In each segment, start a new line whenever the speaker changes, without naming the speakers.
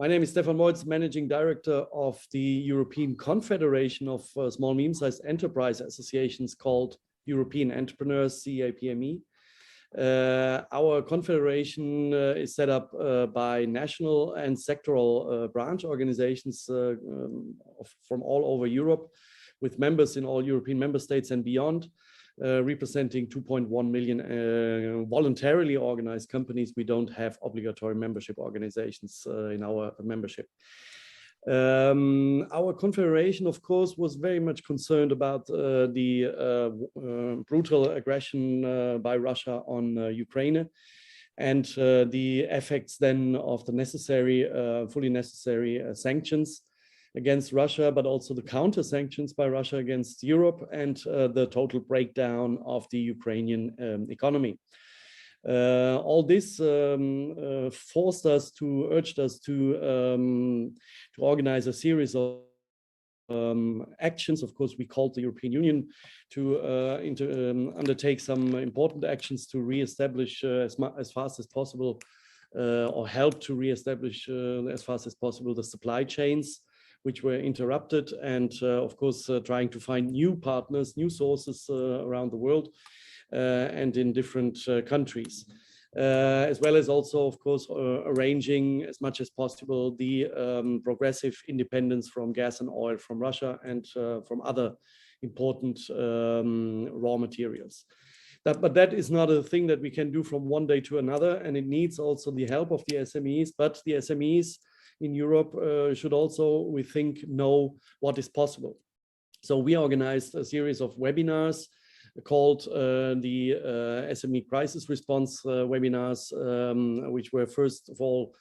My name is Stefan Moitz, Managing Director of the European Confederation of Small Medium-Sized Enterprise Associations called European Entrepreneurs, CEA-PME. Our confederation is set up by national and sectoral branch organizations from all over Europe, with members in all European member states and beyond, representing 2.1 million voluntarily organized companies. We don't have obligatory membership organizations in our membership. Our confederation, of course, was very much concerned about the brutal aggression by Russia on Ukraine and the effects then of the necessary, fully necessary sanctions against Russia, but also the counter sanctions by Russia against Europe and the total breakdown of the Ukrainian economy. All this urged us to organize a series of actions. Of course, we called the European Union to undertake some important actions to reestablish as fast as possible, or help to reestablish as fast as possible the supply chains, which were interrupted, and of course trying to find new partners, new sources around the world and in different countries, as well as also, of course, arranging as much as possible the progressive independence from gas and oil from Russia and from other important raw materials. But that is not a thing that we can do from one day to another, and it needs also the help of the SMEs. But the SMEs in Europe should also, we think, know what is possible. So we organized a series of webinars called the SME Crisis Response webinars, which were first of all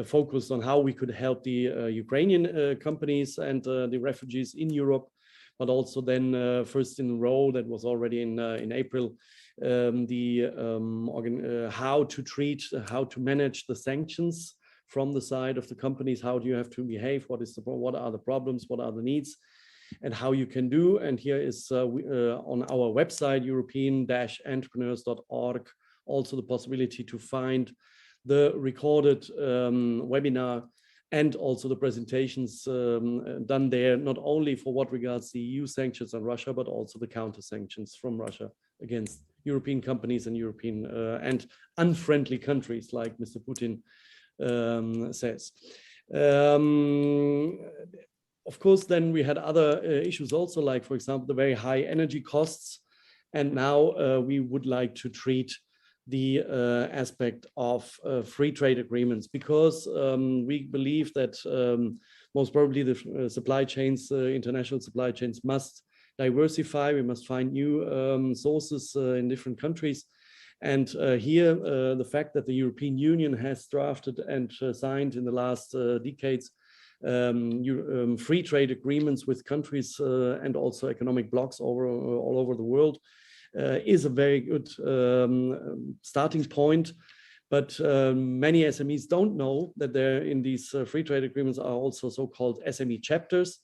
focused on how we could help the Ukrainian companies and the refugees in Europe, but also then first in a row, that was already in April, how to manage the sanctions from the side of the companies. How do you have to behave? What are the problems? What are the needs? And how you can do. And here is on our website, european-entrepreneurs.org, also the possibility to find the recorded webinar and also the presentations done there, not only for what regards the EU sanctions on Russia, but also the counter sanctions from Russia against European companies and European and unfriendly countries, like Mr. Putin says. Of course, then we had other issues also, like, for example, the very high energy costs. And now we would like to treat the aspect of free trade agreements, because we believe that most probably the supply chains, international supply chains, must diversify. We must find new sources in different countries. And here, the fact that the European Union has drafted and signed in the last decades free trade agreements with countries and also economic blocs all over the world is a very good starting point. But many SMEs don't know that there in these free trade agreements are also so-called SME chapters,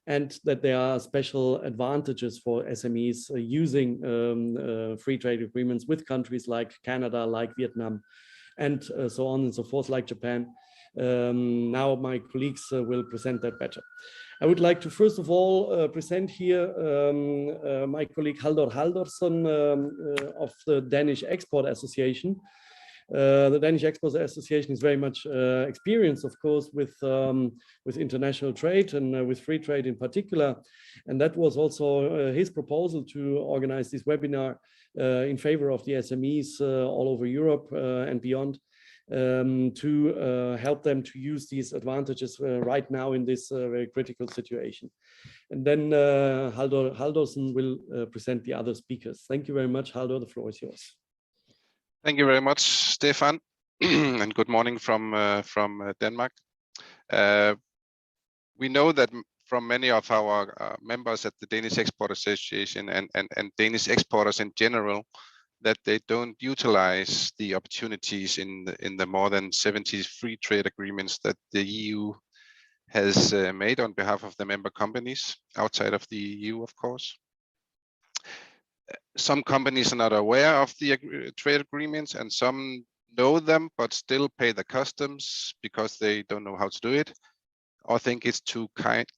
and that there are special advantages for SMEs using free trade agreements with countries like Canada, like Vietnam, and so on and so forth, like Japan. Now my colleagues will present that better. I would like to first of all present here my colleague Haldor Haldorsson of the Danish Export Association. The Danish Export Association is very much experienced, of course, with international trade and with free trade in particular. And that was also his proposal to organize this webinar in favor of the SMEs all over Europe and beyond, to help them to use these advantages right now in this very critical situation. And then Haldor Haldorsson will present the other speakers. Thank you very much, Haldor. The floor is yours.
Thank you very much, Stefan, and good morning from Denmark. We know that from many of our members at the Danish Export Association and Danish exporters in general, that they don't utilize the opportunities in the more than 70 free trade agreements that the EU has made on behalf of the member companies outside of the EU, of course. Some companies are not aware of the trade agreements, and some know them but still pay the customs because they don't know how to do it, or think it's too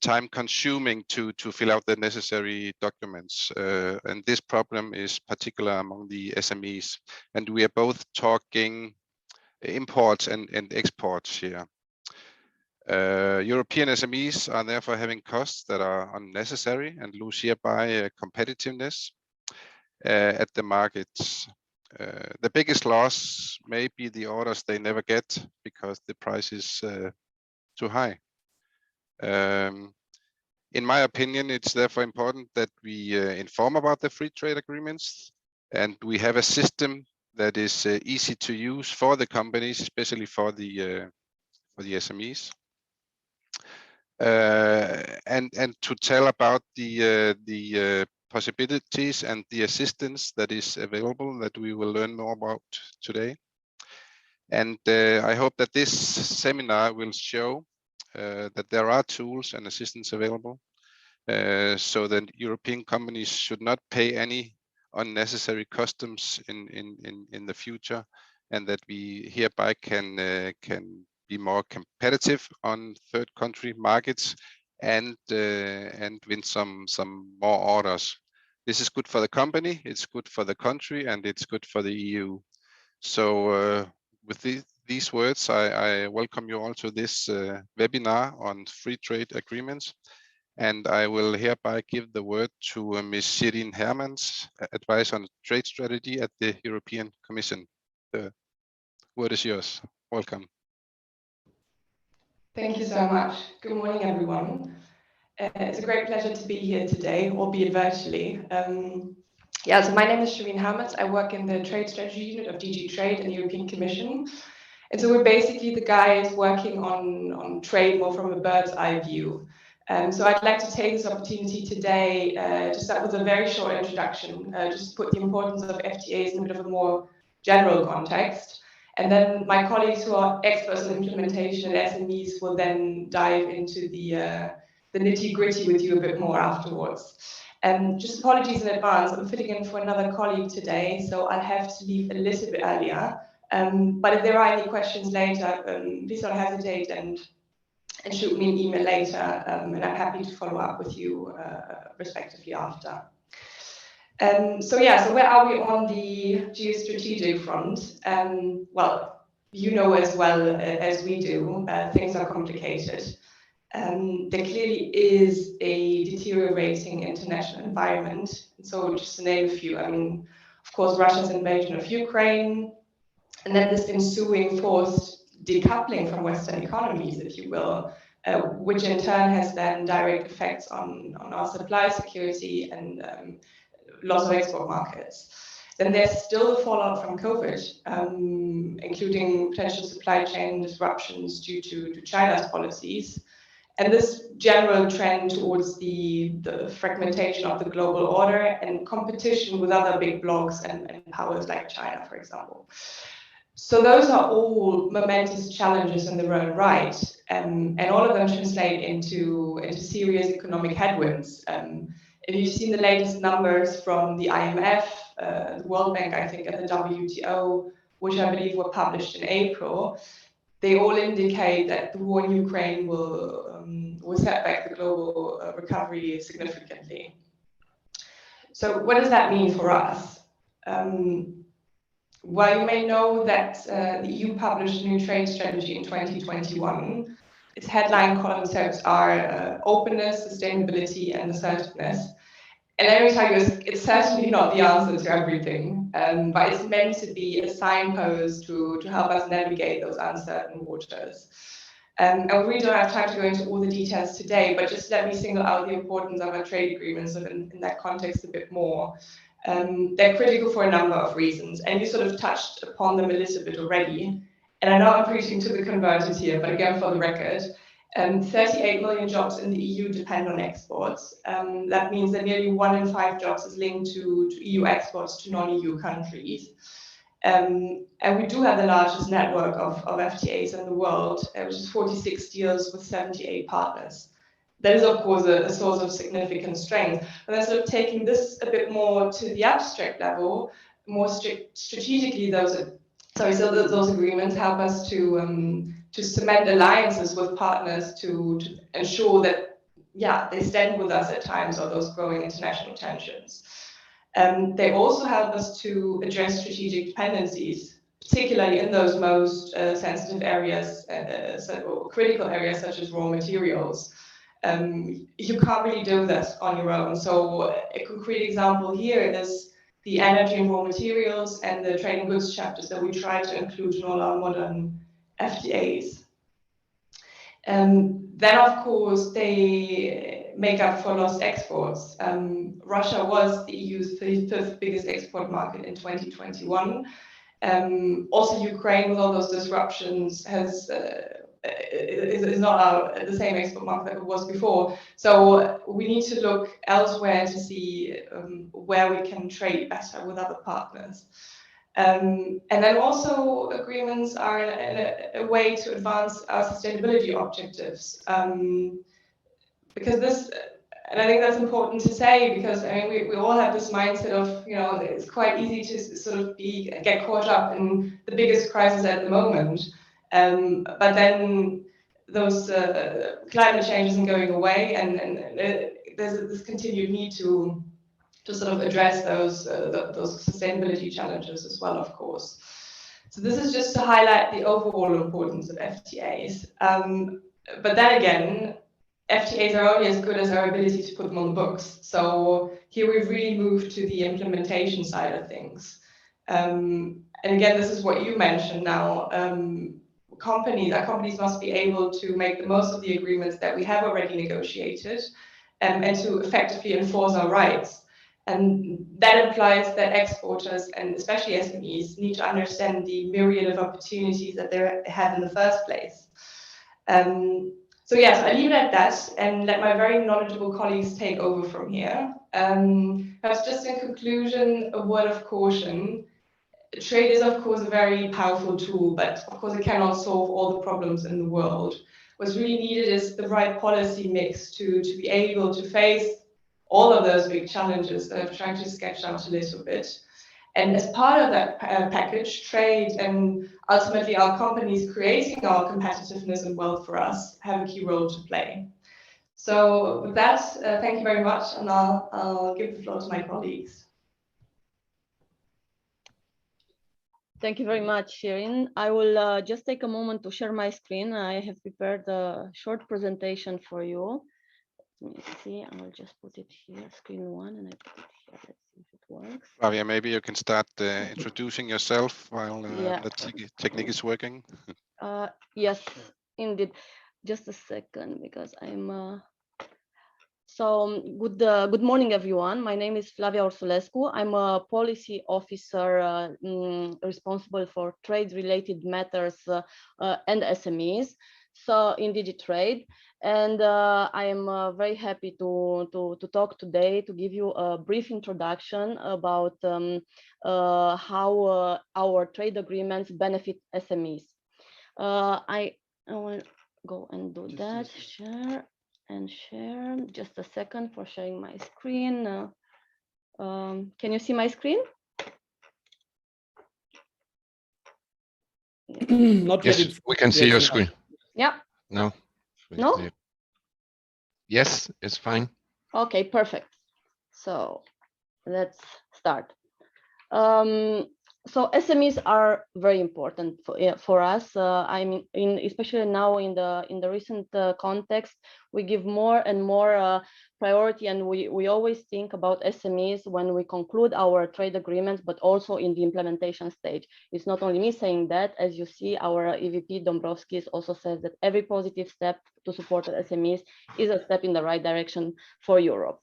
time consuming to fill out the necessary documents. And this problem is particular among the SMEs. And we are both talking imports and exports here. European SMEs are therefore having costs that are unnecessary and lose hereby competitiveness at the markets. The biggest loss may be the orders they never get because the price is too high. In my opinion, it's therefore important that we inform about the free trade agreements, and we have a system that is easy to use for the companies, especially for the SMEs. And to tell about the possibilities and the assistance that is available that we will learn more about today. And I hope that this seminar will show that there are tools and assistance available so that European companies should not pay any unnecessary customs in the future, and that we hereby can be more competitive on third country markets and win some more orders. This is good for the company, it's good for the country, and it's good for the EU. So with these words, I welcome you all to this webinar on free trade agreements. And I will hereby give the word to Ms. Shirin Hermans, Advisor on Trade Strategy at the European Commission. The word is yours. Welcome.
Thank you so much. Good morning, everyone. It's a great pleasure to be here today, albeit virtually. So my name is Shirin Hermans. I work in the Trade Strategy Unit of DG Trade in the European Commission. And so we're basically the guys working on trade more from a bird's eye view. So I'd like to take this opportunity today to start with a very short introduction, just put the importance of FTAs in a bit of a more general context. And then my colleagues who are experts in implementation at SMEs will then dive into the nitty-gritty with you a bit more afterwards. Just apologies in advance, I'm fitting in for another colleague today, so I'll have to leave a little bit earlier. But if there are any questions later, please don't hesitate and shoot me an email later, and I'm happy to follow up with you respectively after. So where are we on the geostrategic front? Well, you know as well as we do, things are complicated. There clearly is a deteriorating international environment. So just to name a few, I mean, of course, Russia's invasion of Ukraine, and then this ensuing forced decoupling from Western economies, if you will, which in turn has then direct effects on our supply security and loss of export markets. Then there's still the fallout from COVID, including potential supply chain disruptions due to China's policies. And this general trend towards the fragmentation of the global order and competition with other big blocs and powers like China, for example. So those are all momentous challenges in their own right, and all of them translate into serious economic headwinds. If you've seen the latest numbers from the IMF, the World Bank, I think, and the WTO, which I believe were published in April, they all indicate that the war in Ukraine will set back the global recovery significantly. So what does that mean for us? Well, you may know that the EU published a new trade strategy in 2021. Its headline concepts are openness, sustainability, and assertiveness. And let me tell you, it's certainly not the answer to everything, but it's meant to be a signpost to help us navigate those uncertain waters. And we really don't have time to go into all the details today, but just let me single out the importance of our trade agreements in that context a bit more. They're critical for a number of reasons, and you sort of touched upon them a little bit already. And I know I'm preaching to the converted here, but again, for the record, 38 million jobs in the EU depend on exports. That means that nearly 1 in 5 jobs is linked to EU exports to non-EU countries. And we do have the largest network of FTAs in the world, which is 46 deals with 78 partners. That is, of course, a source of significant strength. But then sort of taking this a bit more to the abstract level, more strategically, those are So those agreements help us to cement alliances with partners to ensure that, yeah, they stand with us at times of those growing international tensions. They also help us to address strategic dependencies, particularly in those most sensitive areas, or critical areas such as raw materials. You can't really do this on your own. So a concrete example here is the energy and raw materials and the trade and goods chapters that we try to include in all our modern FTAs. Then, of course, they make up for lost exports. Russia was the EU's fifth biggest export market in 2021. Also, Ukraine, with all those disruptions, is not the same export market that it was before. So we need to look elsewhere to see where we can trade better with other partners. And then also agreements are a way to advance our sustainability objectives. Because this, and I think that's important to say, because I mean, we all have this mindset of, you know, it's quite easy to sort of get caught up in the biggest crisis at the moment. But then those climate change isn't going away, and there's this continued need to sort of address those sustainability challenges as well, of course. So this is just to highlight the overall importance of FTAs. But then again, FTAs are only as good as our ability to put them on the books. So here we've really moved to the implementation side of things. And again, this is what you mentioned now. Our companies must be able to make the most of the agreements that we have already negotiated, and to effectively enforce our rights. And that implies that exporters, and especially SMEs, need to understand the myriad of opportunities that they have in the first place. So yes, I leave it at that and let my very knowledgeable colleagues take over from here. Perhaps just in conclusion, a word of caution. Trade is, of course, a very powerful tool, but of course it cannot solve all the problems in the world. What's really needed is the right policy mix to be able to face all of those big challenges that I'm trying to sketch out a little bit. And as part of that package, trade and ultimately our companies creating our competitiveness and wealth for us have a key role to play. So with that, thank you very much, and I'll give the floor to my colleagues.
Thank you very much, Shirin. I will just take a moment to share my screen. I have prepared a short presentation for you. Let me see, I will just put it here, screen one, and I put it here. Let's see if it works.
Flavia, maybe you can start introducing yourself while the technique is working.
Yes, indeed. Just a second, because I'm... So good morning, everyone. My name is Flavia Orsulescu. I'm a policy officer responsible for trade-related matters and SMEs. So in DigiTrade, and I am very happy to talk today to give you a brief introduction about how our trade agreements benefit SMEs. I will go and do that. Share. Just a second for sharing my screen. Can you see my screen?
Not yet.
Yes, we can see your screen.
Yeah.
No.
No?
Yes, it's fine.
Okay, perfect. So let's start. So SMEs are very important for us. I mean, especially now in the recent context, we give more and more priority, and we always think about SMEs when we conclude our trade agreements, but also in the implementation stage. It's not only me saying that. As you see, our EVP Dombrovskis also says that every positive step to support SMEs is a step in the right direction for Europe.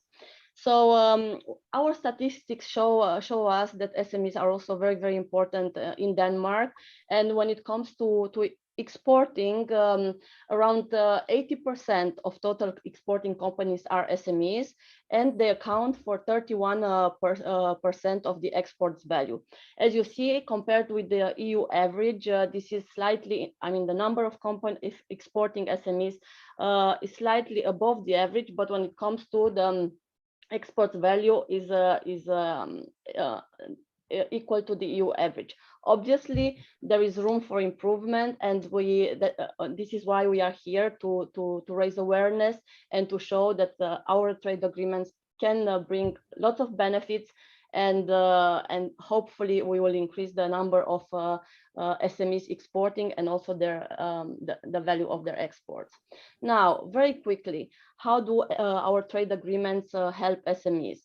So our statistics show us that SMEs are also very, very important in Denmark. And when it comes to exporting, around 80% of total exporting companies are SMEs, and they account for 31% of the exports value. As you see, compared with the EU average, this is slightly, I mean, the number of companies exporting SMEs is slightly above the average, but when it comes to the export value is equal to the EU average. Obviously, there is room for improvement, and this is why we are here to raise awareness and to show that our trade agreements can bring lots of benefits, and hopefully we will increase the number of SMEs exporting and also the value of their exports. Now, very quickly, how do our trade agreements help SMEs?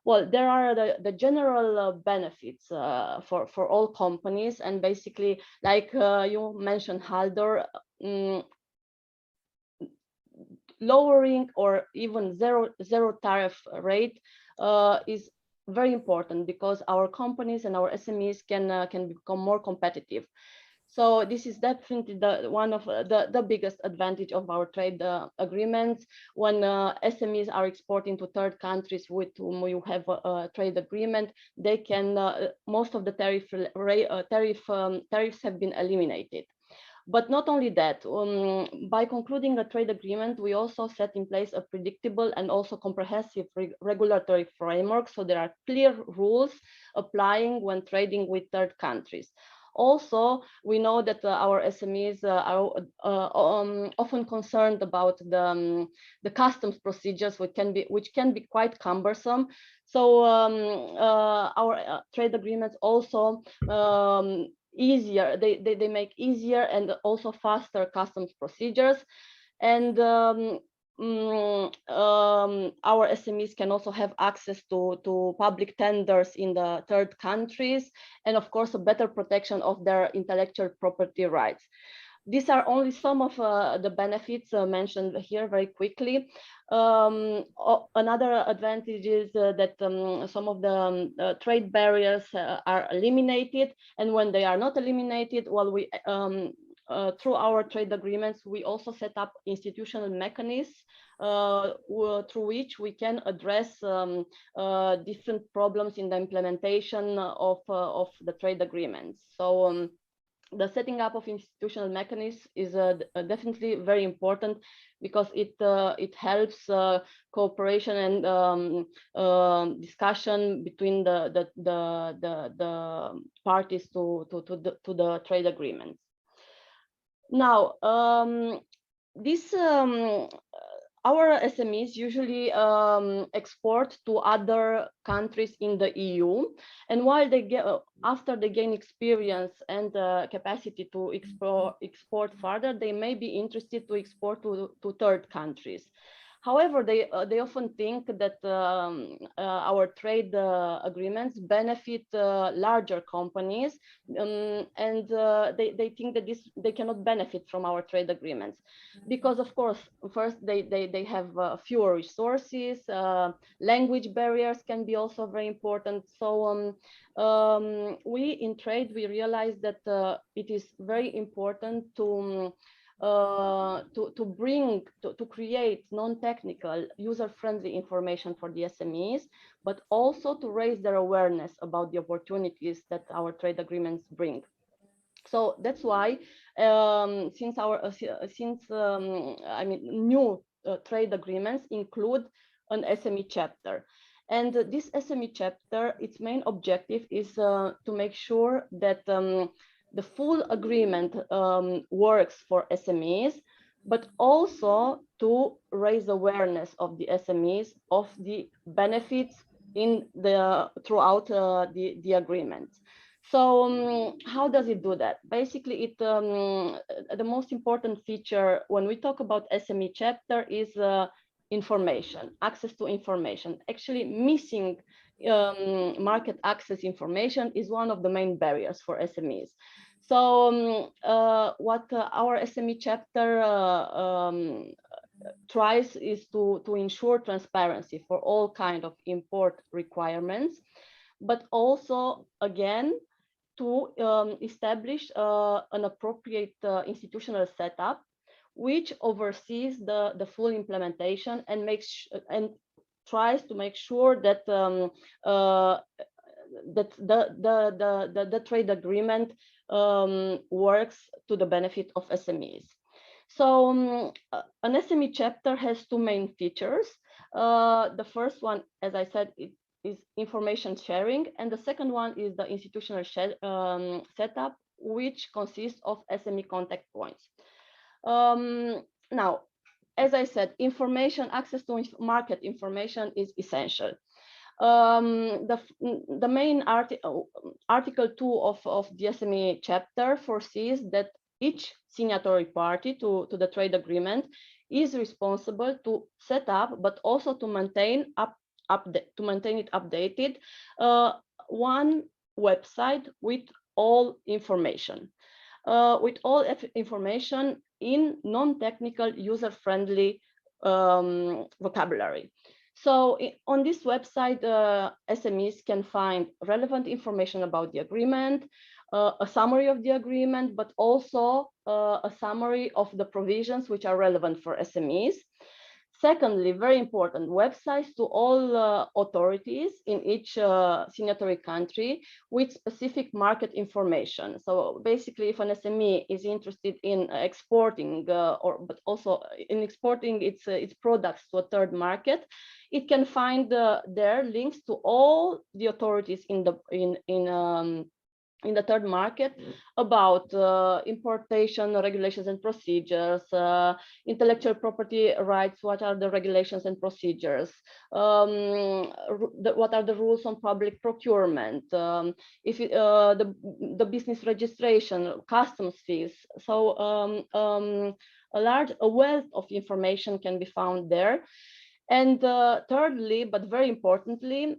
Well, there are the general benefits for all companies, and basically, like you mentioned, Haldor, lowering or even zero tariff rate is very important, because our companies and our SMEs can become more competitive. So this is definitely one of the biggest advantage of our trade agreements. When SMEs are exporting to third countries with whom you have a trade agreement, they can most of the tariffs have been eliminated. But not only that, by concluding a trade agreement, we also set in place a predictable and also comprehensive regulatory framework. So there are clear rules applying when trading with third countries. Also, we know that our SMEs are often concerned about the customs procedures, which can be quite cumbersome. So our trade agreements also easier, they make easier and also faster customs procedures, and our SMEs can also have access to public tenders in the third countries, and of course a better protection of their intellectual property rights. These are only some of the benefits mentioned here very quickly. Another advantage is that some of the trade barriers are eliminated, and when they are not eliminated, well, we through our trade agreements, we also set up institutional mechanisms through which we can address different problems in the implementation of the trade agreements. So the setting up of institutional mechanisms is definitely very important, because it helps cooperation and discussion between the parties to the trade agreements. Now, our SMEs usually export to other countries in the EU, and while after they gain experience and capacity to export further, they may be interested to export to third countries. However, they often think that our trade agreements benefit larger companies, and they think that they cannot benefit from our trade agreements, because of course, first they have fewer resources, language barriers can be also very important. So we in trade, we realize that it is very important to create non-technical, user-friendly information for the SMEs, but also to raise their awareness about the opportunities that our trade agreements bring. So that's why, new trade agreements include an SME chapter. And this SME chapter, its main objective is to make sure that the full agreement works for SMEs, but also to raise awareness of the SMEs of the benefits throughout the agreement. So how does it do that? Basically, the most important feature when we talk about SME chapter is information, access to information. Actually, missing market access information is one of the main barriers for SMEs. So what our SME chapter tries is to ensure transparency for all kinds of import requirements, but also, again, to establish an appropriate institutional setup which oversees the full implementation and tries to make sure that that the trade agreement works to the benefit of SMEs. So an SME chapter has two main features. The first one, as I said, is information sharing, and the second one is the institutional setup, which consists of SME contact points. Now, as I said, access to market information is essential. The main Article 2 of the SME chapter foresees that each signatory party to the trade agreement is responsible to set up, but also to maintain it updated, one website with all information. In non-technical, user-friendly vocabulary. So on this website, SMEs can find relevant information about the agreement, a summary of the agreement, but also a summary of the provisions which are relevant for SMEs. Secondly, very important, websites to all authorities in each signatory country with specific market information. So basically, if an SME is interested in exporting but also in exporting its products to a third market, it can find there links to all the authorities in the third market about importation regulations and procedures, intellectual property rights, what are the regulations and procedures, what are the rules on public procurement, the business registration, customs fees. So a wealth of information can be found there. And thirdly, but very importantly,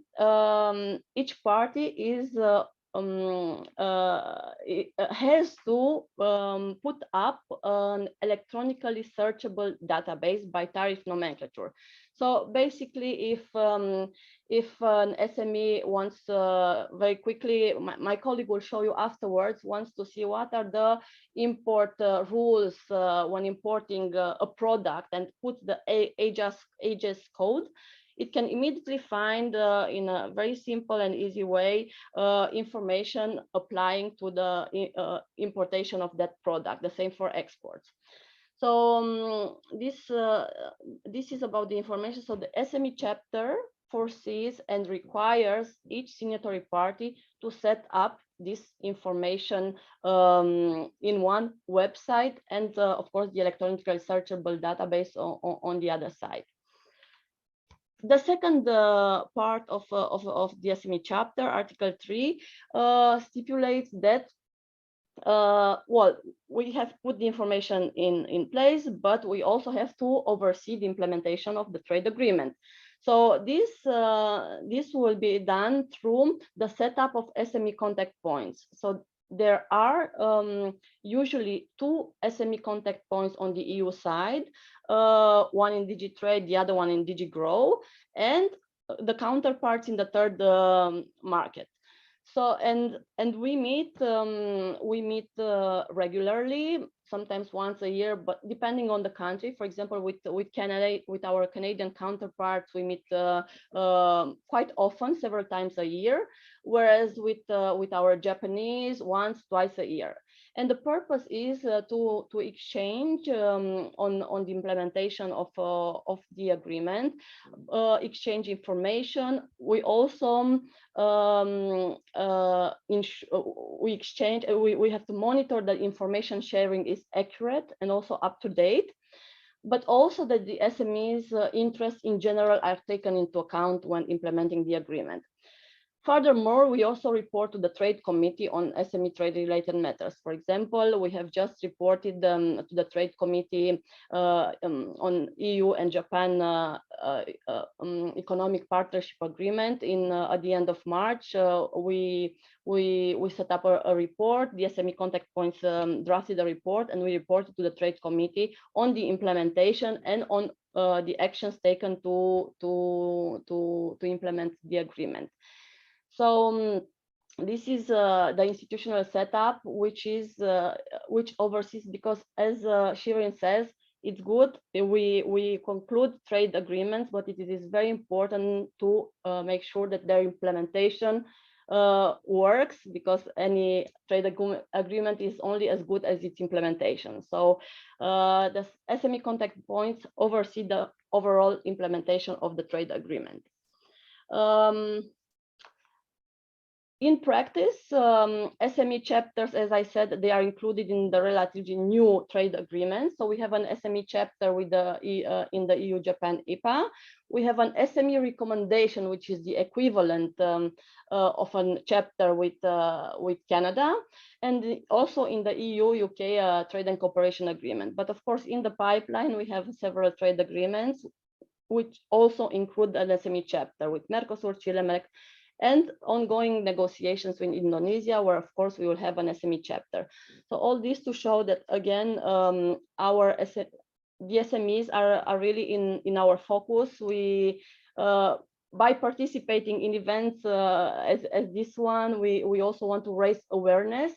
each party is has to put up an electronically searchable database by tariff nomenclature. So basically, if an SME wants very quickly, my colleague will show you afterwards, wants to see what are the import rules when importing a product and put the AGES code, it can immediately find in a very simple and easy way information applying to the importation of that product, the same for exports. So this is about the information. So the SME chapter foresees and requires each signatory party to set up this information in one website, and of course the electronically searchable database on the other side. The second part of the SME chapter, Article 3, stipulates that well, we have put the information in place, but we also have to oversee the implementation of the trade agreement. So this will be done through the setup of SME contact points. So there are usually 2 SME contact points on the EU side, one in DigiTrade, the other one in DigiGrow, and the counterparts in the third market. So and we meet regularly, sometimes once a year, but depending on the country. For example, with Canada, with our Canadian counterparts, we meet quite often, several times a year, whereas with our Japanese, once, twice a year. And the purpose is to exchange on the implementation of the agreement, exchange information. We also we have to monitor that information sharing is accurate and also up to date, but also that the SMEs' interests in general are taken into account when implementing the agreement. Furthermore, we also report to the Trade Committee on SME trade-related matters. For example, we have just reported to the Trade Committee on EU and Japan economic partnership agreement at the end of March. We set up a report. The SME contact points drafted a report, and we reported to the Trade Committee on the implementation and on the actions taken to implement the agreement. So this is the institutional setup, which oversees, because as Shirin says, it's good. We conclude trade agreements, but it is very important to make sure that their implementation works, because any trade agreement is only as good as its implementation. So the SME contact points oversee the overall implementation of the trade agreement. In practice, SME chapters, as I said, they are included in the relatively new trade agreements. So we have an SME chapter with in the EU-Japan EPA. We have an SME recommendation, which is the equivalent of a chapter with Canada, and also in the EU-UK trade and cooperation agreement. But of course, in the pipeline, we have several trade agreements, which also include an SME chapter with Mercosur, Chile, and ongoing negotiations with Indonesia, where of course we will have an SME chapter. So all this to show that again, the SMEs are really in our focus. We by participating in events as this one, we also want to raise awareness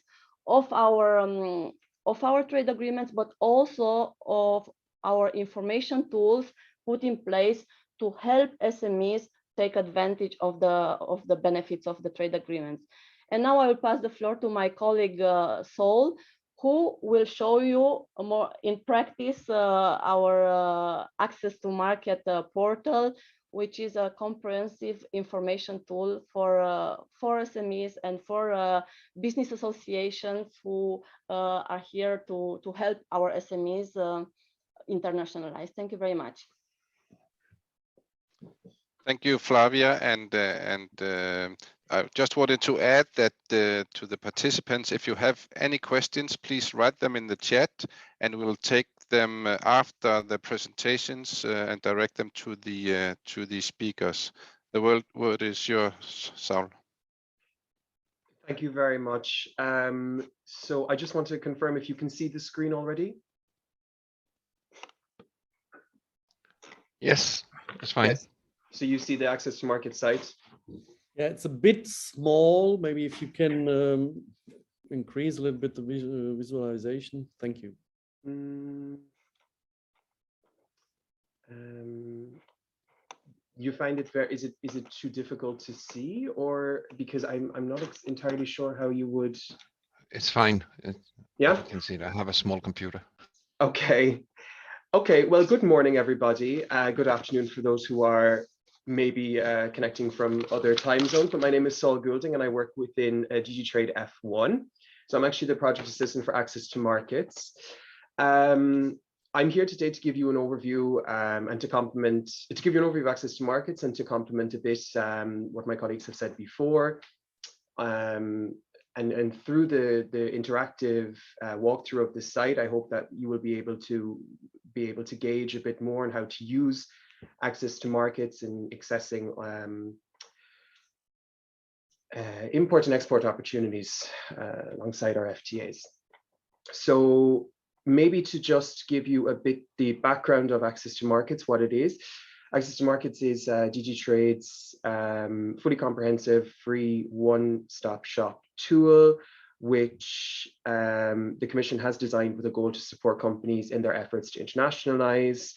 of our trade agreements, but also of our information tools put in place to help SMEs take advantage of the benefits of the trade agreements. And now I will pass the floor to my colleague Sol, who will show you more in practice our access to market portal, which is a comprehensive information tool for SMEs and for business associations who are here to help our SMEs internationalize. Thank you very much.
Thank you, Flavia, and I just wanted to add that to the participants, if you have any questions, please write them in the chat, and we'll take them after the presentations and direct them to the speakers. The word is yours, Saul.
Thank you very much. So I just want to confirm if you can see the screen already.
Yes, that's fine.
Yes. So you see the access to market site?
Yeah, it's a bit small. Maybe if you can increase a little bit the visualization. Thank you.
You find it very, is it too difficult to see, or because I'm not entirely sure how you would?
It's fine.
Yeah,
you can see it. I have a small computer.
Okay. Okay, well, good morning, everybody. Good afternoon for those who are maybe connecting from other time zones, but my name is Saul Goulding and I work within DG Trade F1. So I'm actually the project assistant for access to markets. I'm here today to give you an overview and to give you an overview of access to markets and to complement a bit what my colleagues have said before. And through the interactive walkthrough of the site, I hope that you will be able to gauge a bit more on how to use access to markets and accessing import and export opportunities alongside our FTAs. So maybe to just give you a bit the background of access to markets, what it is. Access to markets is DG Trade's fully comprehensive, free, one-stop shop tool, which the Commission has designed with a goal to support companies in their efforts to internationalize,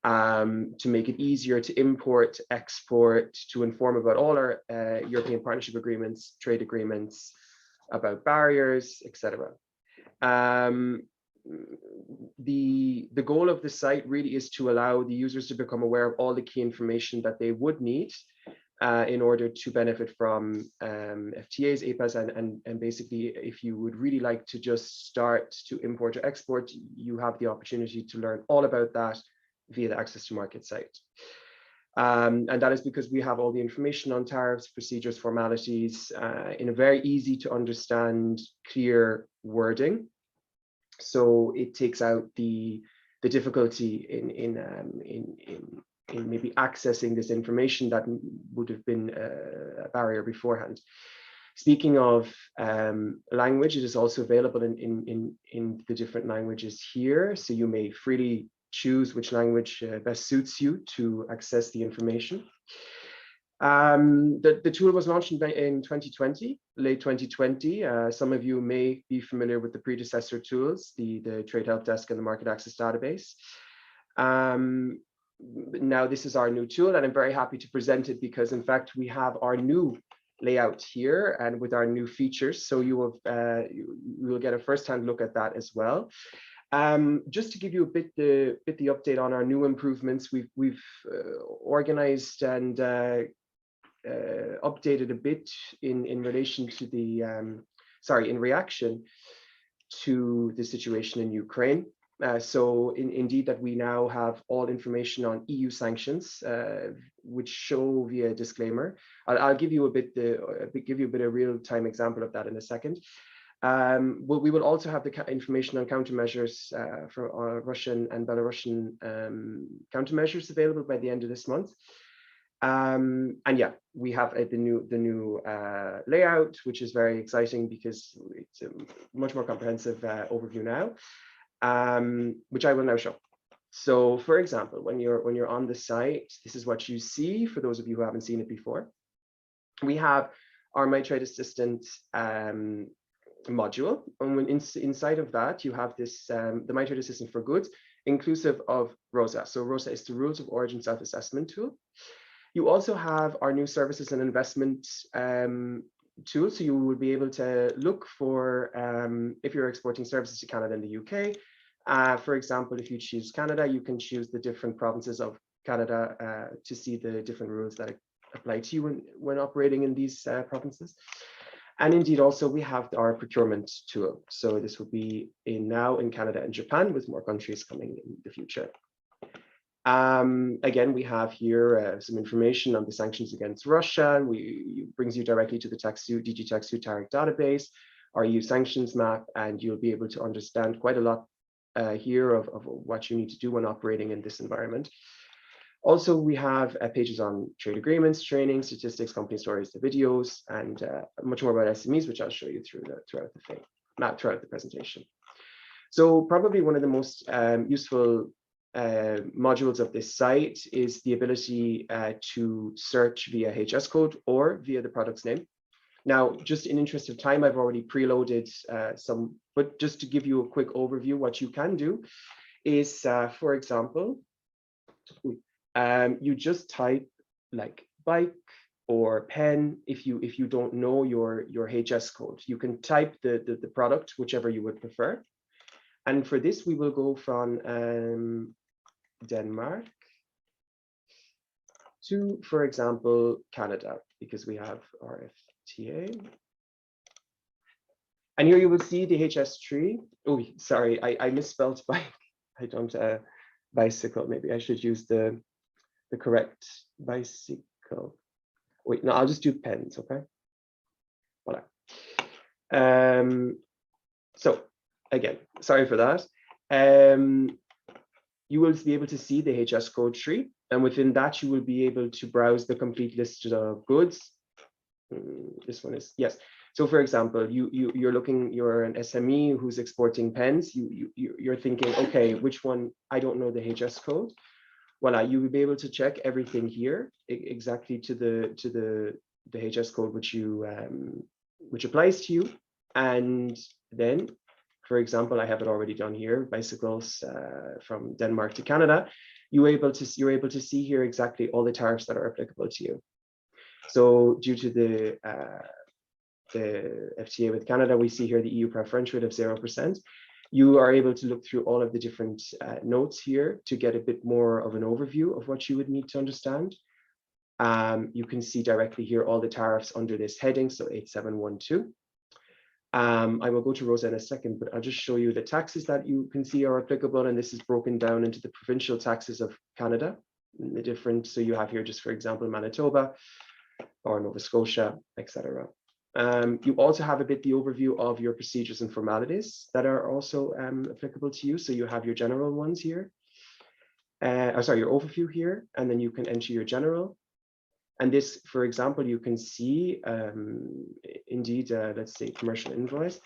to make it easier to import, export, to inform about all our European partnership agreements, trade agreements, about barriers, etc. The goal of the site really is to allow the users to become aware of all the key information that they would need in order to benefit from FTAs, APAs, and basically, if you would really like to just start to import or export, you have the opportunity to learn all about that via the access to market site. And that is because we have all the information on tariffs, procedures, formalities in a very easy to understand, clear wording. So it takes out the difficulty in maybe accessing this information that would have been a barrier beforehand. Speaking of language, it is also available in the different languages here. So you may freely choose which language best suits you to access the information. The tool was launched in 2020, late 2020. Some of you may be familiar with the predecessor tools, the Trade Help Desk and the Market Access Database. Now this is our new tool, and I'm very happy to present it because, in fact, we have our new layout here and with our new features. So you will get a first-hand look at that as well. Just to give you a bit the update on our new improvements, we've organized and updated a bit in relation to the, in reaction to the situation in Ukraine. So indeed that we now have all information on EU sanctions, which show via disclaimer. I'll give you a bit of real-time example of that in a second. But we will also have the information on countermeasures for Russian and Belarusian countermeasures available by the end of this month. And yeah, we have the new layout, which is very exciting because it's a much more comprehensive overview now, which I will now show. So, for example, when you're on the site, this is what you see. For those of you who haven't seen it before, we have our My Trade Assistant module, and when inside of that you have this the My Trade Assistant for Goods, inclusive of ROSA. So ROSA is the Rules of Origin Self-Assessment tool. You also have our new services and investment tool, so you will be able to look for if you're exporting services to Canada and the UK. For example, if you choose Canada, you can choose the different provinces of Canada to see the different rules that apply to you when operating in these provinces. And indeed, also we have our procurement tool. So this will be now in Canada and Japan, with more countries coming in the future. Again, we have here some information on the sanctions against Russia. It brings you directly to the DG TechSoup Tariq database, our EU sanctions map, and you'll be able to understand quite a lot here of what you need to do when operating in this environment. Also, we have pages on trade agreements, training, statistics, company stories, the videos, and much more about SMEs, which I'll show you throughout the presentation. So probably one of the most useful modules of this site is the ability to search via HS code or via the product's name. Now, just in interest of time, I've already preloaded some, but just to give you a quick overview, what you can do is, for example, you just type like bike or pen. If you don't know your HS code, you can type the product, whichever you would prefer. And for this, we will go from Denmark to, for example, Canada, because we have our FTA. And here you will see the HS tree. Oh, sorry, I misspelled bike. I don't bicycle. Maybe I should use the correct bicycle. Wait, no, I'll just do pens, okay? Voila. So again, sorry for that. You will be able to see the HS code tree, and within that you will be able to browse the complete list of goods. This one is, yes. So for example, you're an SME who's exporting pens. You're thinking, okay, which one? I don't know the HS code. Voila, you will be able to check everything here exactly to the HS code which applies to you. And then, for example, I have it already done here, bicycles from Denmark to Canada. You're able to see here exactly all the tariffs that are applicable to you. So due to the FTA with Canada, we see here the EU preferential rate of 0%. You are able to look through all of the different notes here to get a bit more of an overview of what you would need to understand. You can see directly here all the tariffs under this heading, so 8712. I will go to Rosa in a second, but I'll just show you the taxes that you can see are applicable, and this is broken down into the provincial taxes of Canada, the different. So you have here, just for example, Manitoba or Nova Scotia, etc. You also have a bit the overview of your procedures and formalities that are also applicable to you. So you have your general ones here, your overview here, and then you can enter your general. And this, for example, you can see, indeed, let's say commercial invoice,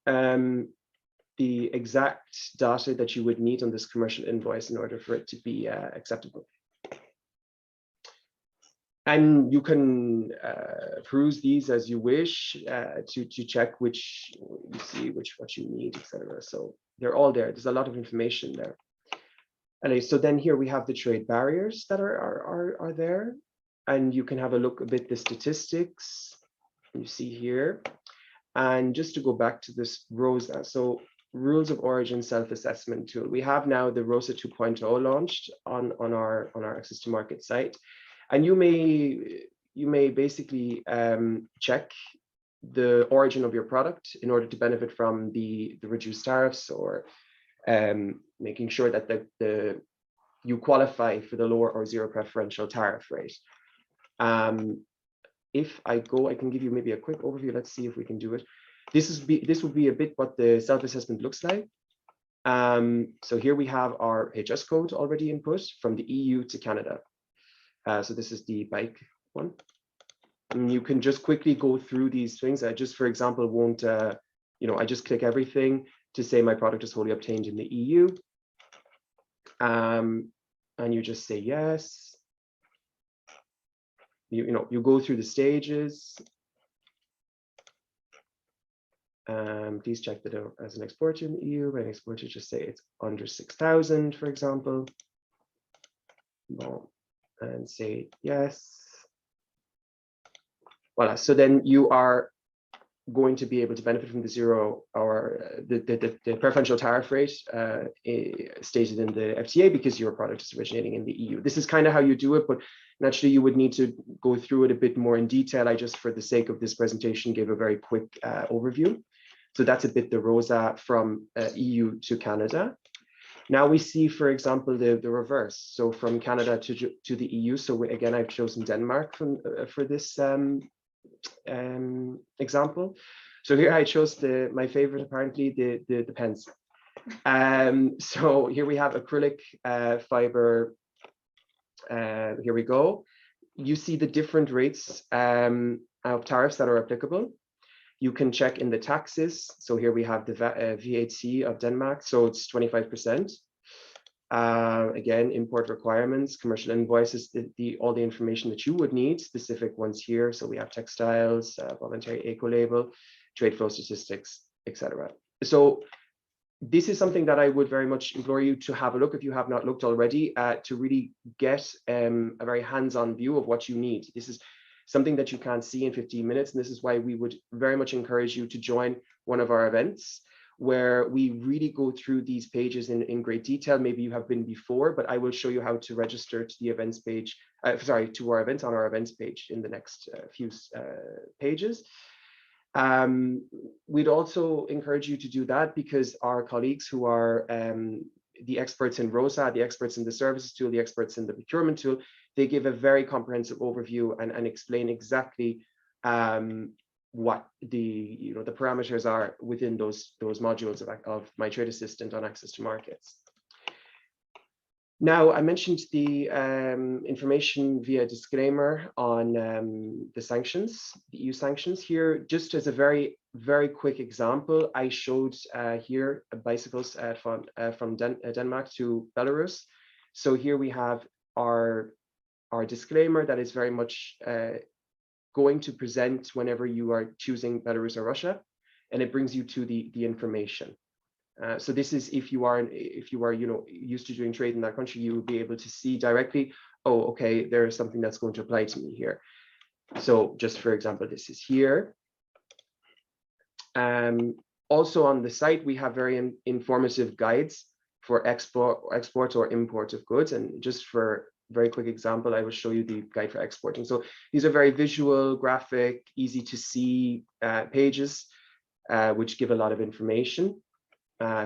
the exact data that you would need on this commercial invoice in order for it to be acceptable. And you can peruse these as you wish to check what you need, etc. So they're all there. There's a lot of information there. Anyway, so then here we have the trade barriers that are there. And you can have a look a bit the statistics you see here. And just to go back to this ROSA, so Rules of Origin Self-Assessment Tool. We have now the ROSA 2.0 launched on our Access to Market site. And you may you may basically check the origin of your product in order to benefit from the reduced tariffs, or making sure that you qualify for the lower or zero preferential tariff rate. If I can give you maybe a quick overview. Let's see if we can do it. This would be a bit what the self-assessment looks like. So here we have our HS code already input from the EU to Canada. So this is the bike one. And you can just quickly go through these things. I just, for example, won't, I just click everything to say my product is wholly obtained in the EU. And you just say yes. You go through the stages. Please check that out as an exporter in the EU. By an exporter, just say it's under 6,000, for example. And say yes. Voila. So then you are going to be able to benefit from the zero or the preferential tariff rate stated in the FTA, because your product is originating in the EU. This is kind of how you do it, but naturally you would need to go through it a bit more in detail. I just, for the sake of this presentation, gave a very quick overview. So that's a bit the ROSA from EU to Canada. Now we see, for example, the reverse. So from Canada to the EU. So again, I've chosen Denmark for this example. So here I chose my favorite, apparently, the pens. So here we have acrylic fiber. Here we go. You see the different rates of tariffs that are applicable. You can check in the taxes. So here we have the VAT of Denmark. So it's 25%. Again, import requirements, commercial invoices, all the information that you would need, specific ones here. So we have textiles, voluntary eco-label, trade flow statistics, etc. So this is something that I would very much implore you to have a look, if you have not looked already, to really get a very hands-on view of what you need. This is something that you can't see in 15 minutes. And this is why we would very much encourage you to join one of our events, where we really go through these pages in great detail. Maybe you have been before, but I will show you how to register to the events page, to our event on our events page in the next few pages. We'd also encourage you to do that, because our colleagues who are the experts in ROSA, the experts in the services tool, the experts in the procurement tool, they give a very comprehensive overview and explain exactly what the parameters are within those modules of My Trade Assistant on access to markets. Now, I mentioned the information via disclaimer on the sanctions, the EU sanctions. Here, just as a very, very quick example, I showed here bicycles from Denmark to Belarus. So here we have our disclaimer that is very much going to present whenever you are choosing Belarus or Russia, and it brings you to the information. So this is if you are used to doing trade in that country, you will be able to see directly, oh, okay, there is something that's going to apply to me here. So just for example, this is here. Also on the site, we have very informative guides for export or import of goods. And just for very quick example, I will show you the guide for exporting. So these are very visual, graphic, easy to see pages, which give a lot of information.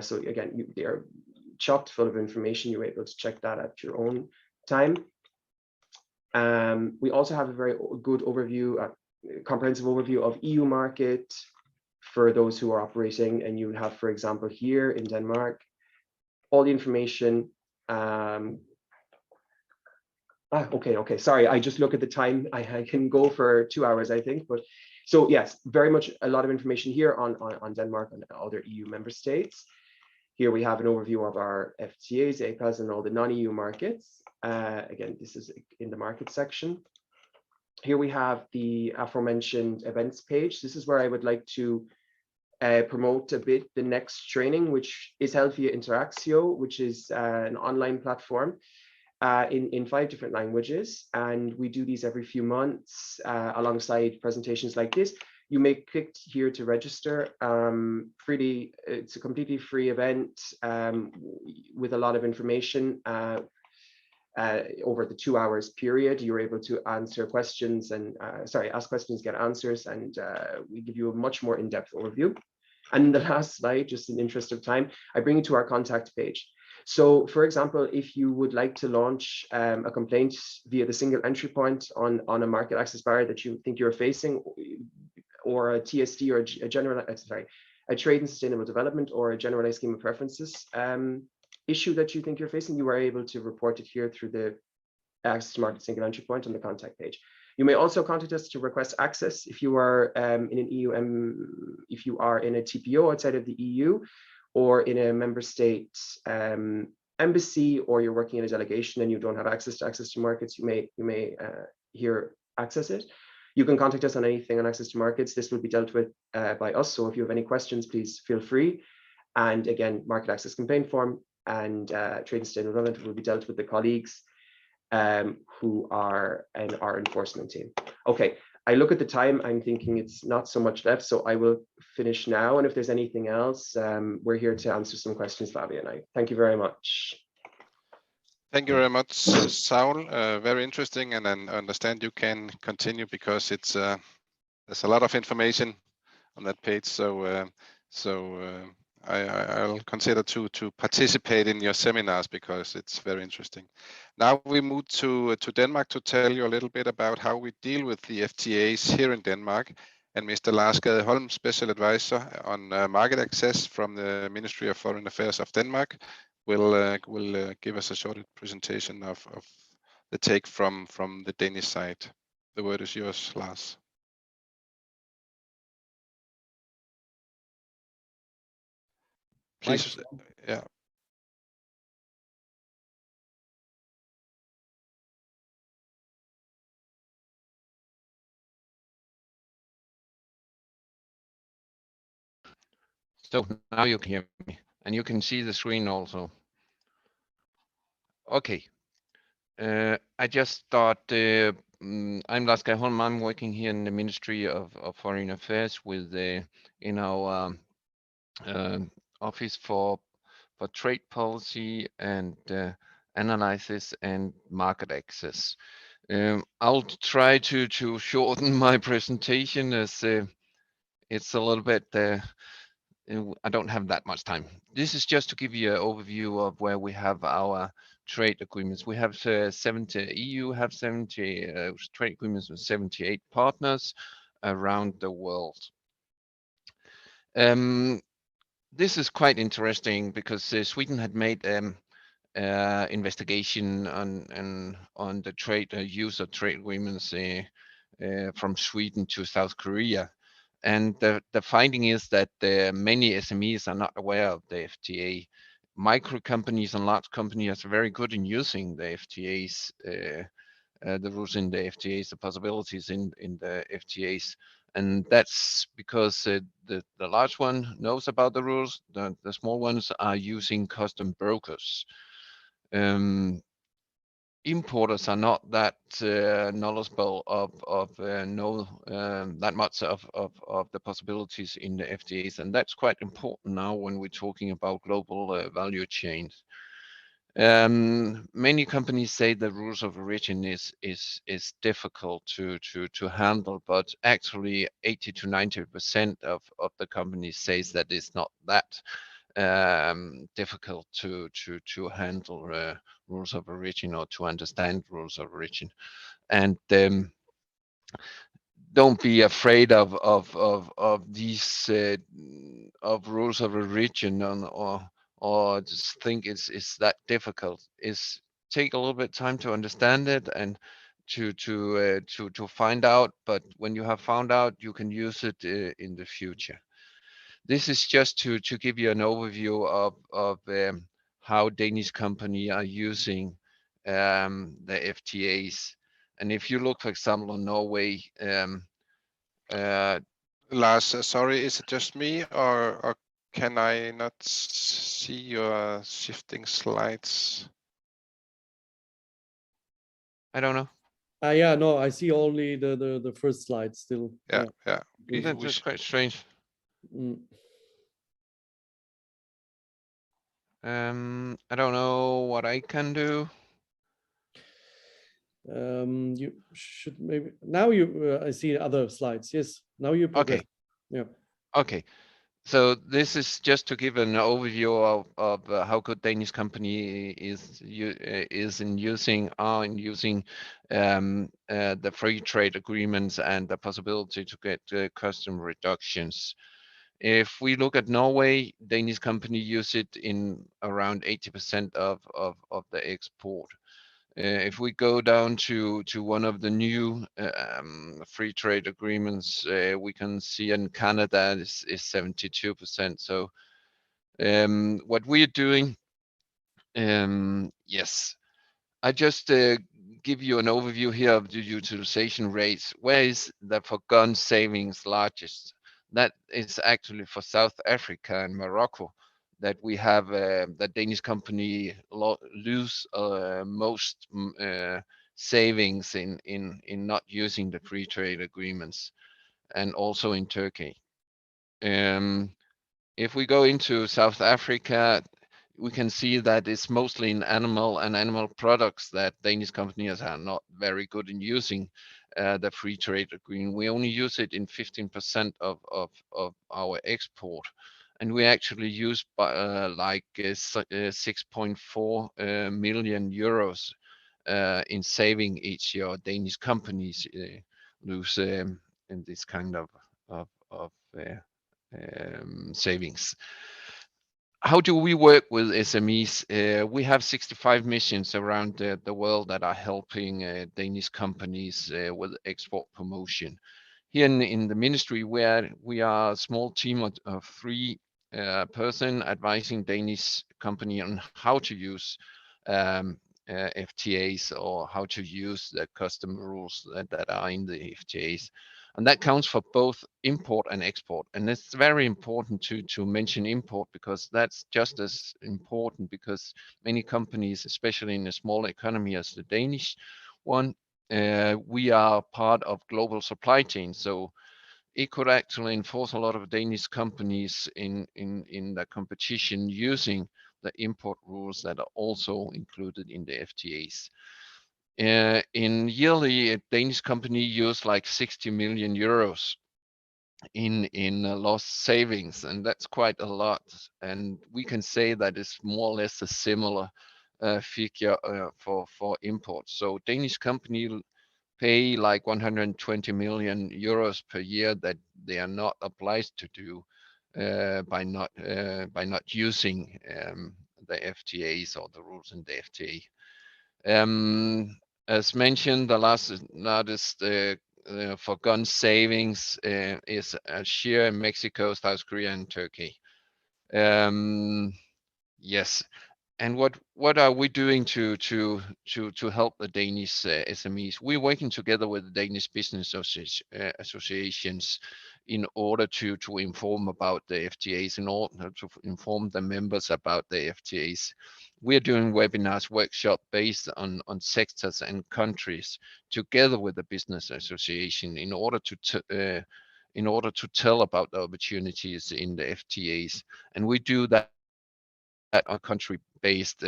So again, they are chocked full of information. You're able to check that at your own time. We also have a very good overview, comprehensive overview of EU market for those who are operating. And you have, for example, here in Denmark, all the information. Okay, sorry, I just look at the time. I can go for 2 hours, I think. But so yes, very much a lot of information here on Denmark and other EU member states. Here we have an overview of our FTAs, APAs, and all the non-EU markets. Again, this is in the market section. Here we have the aforementioned events page. This is where I would like to promote a bit the next training, which is held via Interaxio, which is an online platform in 5 different languages. And we do these every few months alongside presentations like this. You may click here to register freely. It's a completely free event with a lot of information. over the 2 hours period. You're able to answer questions and ask questions, get answers, and we give you a much more in-depth overview. And the last slide, just in the interest of time, I bring you to our contact page. So, for example, if you would like to launch a complaint via the single entry point on a market access barrier that you think you're facing, or a TSD, or a trade and sustainable development, or a generalized scheme of preferences issue that you think you're facing, you are able to report it here through the access to market single entry point on the contact page. You may also contact us to request access if you are in an EU, if you are in a TPO outside of the EU, or in a member state embassy, or you're working in a delegation and you don't have access to markets. You may here access it. You can contact us on anything on access to markets. This will be dealt with by us. So if you have any questions, please feel free. And again, market access complaint form and trade and sustainable development will be dealt with the colleagues who are in our enforcement team. Okay, I look at the time, I'm thinking it's not so much left, so I will finish now. And if there's anything else, we're here to answer some questions, Fabio and I. Thank you very much.
Thank you very much, Saul. Very interesting, and I understand you can continue because it's there's a lot of information on that page. So I'll consider to participate in your seminars because it's very interesting. Now we move to Denmark to tell you a little bit about how we deal with the FTAs here in Denmark. And Mr. Lars Gade Holm, Special Advisor on Market Access from the Ministry of Foreign Affairs of Denmark, will give us a short presentation of the take from the Danish side. The word is yours, Lars. Please, yeah.
So now you can hear me, and you can see the screen also. Okay. I just thought I'm Lars Gade Holm. I'm working here in the Ministry of Foreign Affairs with in our office for trade policy and analysis and market access. I'll try to shorten my presentation as it's a little bit I don't have that much time. This is just to give you an overview of where we have our trade agreements. We have 70 EU have 70 trade agreements with 78 partners around the world. This is quite interesting because Sweden had made investigation on the trade use of trade agreements from Sweden to South Korea. And the finding is that many SMEs are not aware of the FTA. Micro companies and large companies are very good in using the FTAs, the rules in the FTAs, the possibilities in the FTAs. And that's because the large one knows about the rules, the small ones are using custom brokers. Importers are not that knowledgeable of that much of the possibilities in the FTAs, and that's quite important now when we're talking about global value chains. Many companies say the rules of origin is difficult to handle, but actually 80 to 90% of the companies says that it's not that difficult to handle rules of origin or to understand rules of origin. And don't be afraid of these of rules of origin or just think it's that difficult. Is take a little bit of time to understand it and to find out, but when you have found out, you can use it in the future. This is just to give you an overview of how Danish companies are using the FTAs. And if you look, for example, on Norway,
Lars, sorry, is it just me or can I not see your shifting slides?
I don't know.
Yeah, no, I see only the first slide still.
Yeah.
That's quite strange.
Mm.
I don't know what I can do.
You should maybe now you. I see other slides. Yes, now you progress.
Okay.
Yeah.
Okay. So this is just to give an overview of how good Danish company is in using the free trade agreements and the possibility to get custom reductions. If we look at Norway, Danish company use it in around 80% of the export. If we go down to one of the new free trade agreements, we can see in Canada is 72%. So what we're doing, yes, I just give you an overview here of the utilization rates. Where is the forgone savings largest? That is actually for South Africa and Morocco that we have the Danish company lose most savings in not using the free trade agreements, and also in Turkey. If we go into South Africa, we can see that it's mostly in animal products that Danish companies are not very good in using the free trade agreement. We only use it in 15% of our export, and we actually use 6.4 million euros in saving each year. Danish companies lose in this kind of savings. How do we work with SMEs? We have 65 missions around the world that are helping Danish companies with export promotion. Here in the ministry, where we are a small team of 3 person advising Danish company on how to use FTAs or how to use the custom rules that are in the FTAs. And that counts for both import and export. And it's very important to mention import, because that's just as important, because many companies, especially in a small economy as the Danish one, we are part of global supply chain. So it could actually enforce a lot of Danish companies in the competition using the import rules that are also included in the FTAs. In yearly, a Danish company use like 60 million euros in lost savings, and that's quite a lot. And we can say that it's more or less a similar figure for imports. So Danish company pay like 120 million euros per year that they are not obliged to do by not using the FTAs or the rules in the FTA. As mentioned, the largest forgone savings is Algeria, Mexico, South Korea, and Turkey. Yes, and what are we doing to help the Danish SMEs? We're working together with the Danish business associations in order to inform about the FTAs, in order to inform the members about the FTAs. We're doing webinars, workshop based on sectors and countries together with the business association in order to tell about the opportunities in the FTAs. And we do that on country based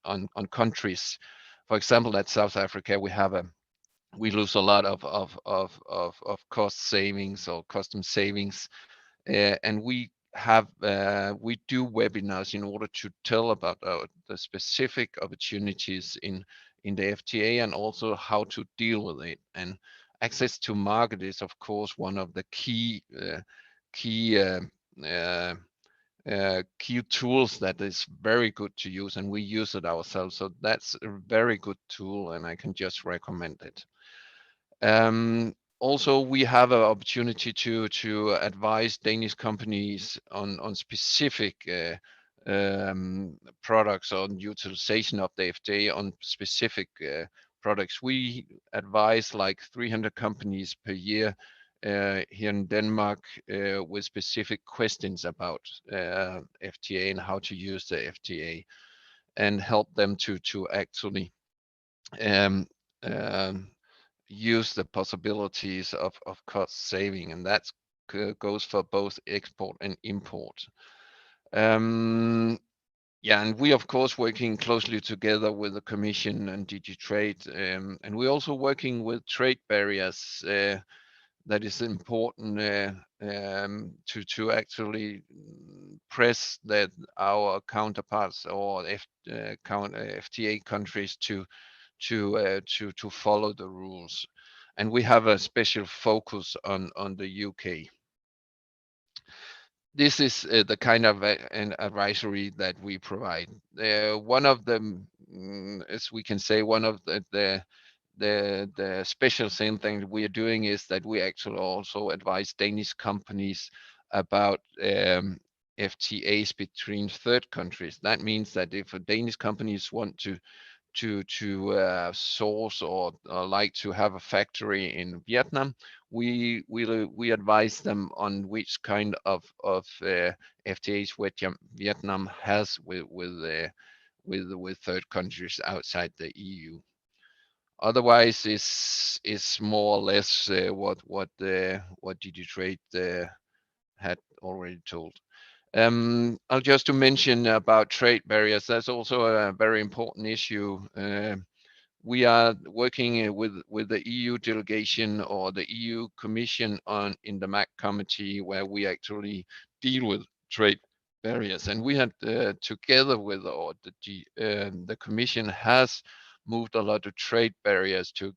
on countries. For example, at South Africa, we lose a lot of cost savings or custom savings, and we do webinars in order to tell about the specific opportunities in the FTA, and also how to deal with it. And access to market is, of course, one of the key tools that is very good to use, and we use it ourselves. So that's a very good tool, and I can just recommend it. Also, we have an opportunity to advise Danish companies on specific products, on utilization of the FTA on specific products. We advise like 300 companies per year here in Denmark with specific questions about FTA and how to use the FTA, and help them to actually use the possibilities of cost saving, and that goes for both export and import. Yeah, and we of course working closely together with the Commission and DG Trade, and we're also working with trade barriers. That is important to actually press that our counterparts or FTA countries to follow the rules, and we have a special focus on the UK. This is the kind of an advisory that we provide. One of them, as we can say, one of the special thing we are doing is that we actually also advise Danish companies about FTAs between third countries. That means that if a Danish companies want to source or like to have a factory in Vietnam, we advise them on which kind of FTAs Vietnam has with third countries outside the EU. Otherwise, it's more or less what DG Trade had already told. I'll just to mention about trade barriers. That's also a very important issue. We are working with the EU delegation or the EU Commission in the MAC committee, where we actually deal with trade barriers, and we had together with the Commission has moved a lot of trade barriers to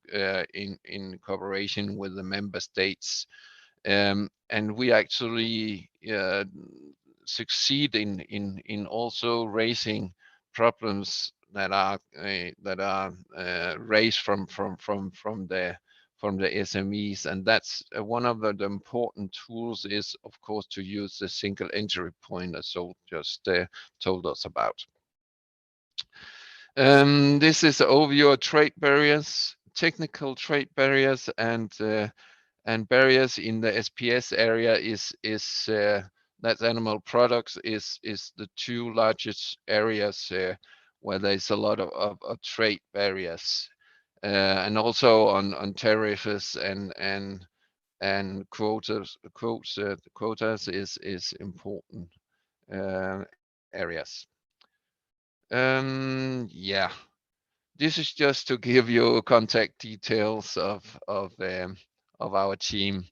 in cooperation with the member states, and we actually succeed in also raising problems that are raised from the SMEs, and that's one of the important tools is of course to use the single entry point, as Sol just told us about. This is an overview of trade barriers, technical trade barriers, and barriers in the SPS area is that's animal products is the two largest areas where there's a lot of trade barriers, and also on tariffs and quotas is important areas. Yeah, this is just to give you contact details of our team.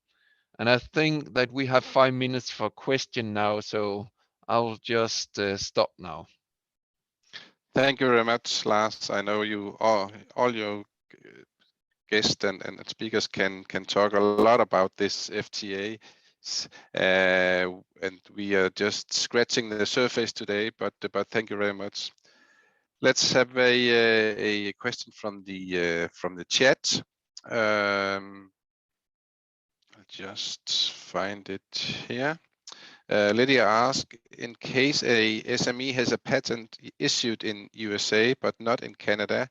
And I think that we have 5 minutes for question now, so I'll just stop now.
Thank you very much, Lars. I know you all your guests and speakers can talk a lot about this FTA, and we are just scratching the surface today. But thank you very much. Let's have a question from the chat. I'll just find it here. Lydia asked, in case a SME has a patent issued in USA but not in Canada,